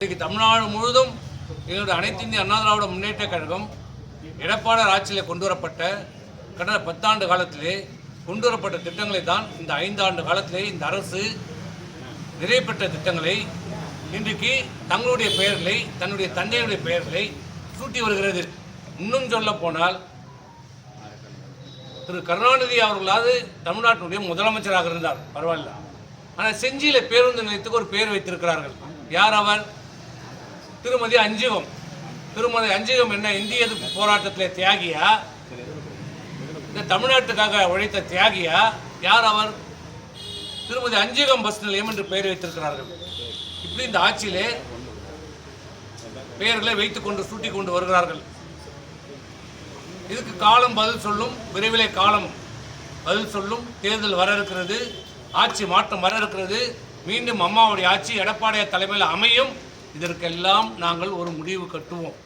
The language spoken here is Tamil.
இன்றைக்கு தமிழ்நாடு முழுவதும் எங்களுடைய அனைத்து இந்திய அண்ணா திராவிட முன்னேற்ற கழகம் எடப்பாடியார் ஆட்சியில் கொண்டு வரப்பட்ட கடந்த 10 ஆண்டு காலத்திலே கொண்டு வரப்பட்ட திட்டங்களை தான் இந்த 5 ஆண்டு காலத்திலே இந்த அரசு நிறைவேற்ற திட்டங்களை இன்றைக்கு தங்களுடைய பெயர்களை தன்னுடைய தந்தையுடைய பெயர்களை சூட்டி வருகிறது. இன்னும் சொல்ல போனால் திரு கருணாநிதி அவர்களாவது தமிழ்நாட்டினுடைய முதலமைச்சராக இருந்தார், பரவாயில்ல. ஆனால் செஞ்சியில் பேருந்து நிலையத்துக்கு ஒரு பெயர் வைத்திருக்கிறார்கள். யார் அவர்? திருமதி அஞ்சுகம். திருமதி அஞ்சுகம் என்ன இந்திய எதிர்ப்பு போராட்டத்தில் தியாகியா, இந்த தமிழ்நாட்டுக்காக உழைத்த தியாகியா? யார் அவர்? திருமதி அஞ்சுகம் பஸ் நிலையம் என்று பெயர் வைத்திருக்கிறார்கள். இப்படி இந்த ஆட்சியிலே பெயர்களை வைத்துக் கொண்டு சூட்டி கொண்டு வருகிறார்கள். இதுக்கு காலம் பதில் சொல்லும், விரைவிலே காலம் பதில் சொல்லும். தேர்தல் வர இருக்கிறது, ஆட்சி மாற்றம் வர இருக்கிறது. மீண்டும் அம்மாவுடைய ஆட்சி எடப்பாடியார் தலைமையில் அமையும். இதற்கெல்லாம் நாங்கள் ஒரு முடிவு கட்டுவோம்.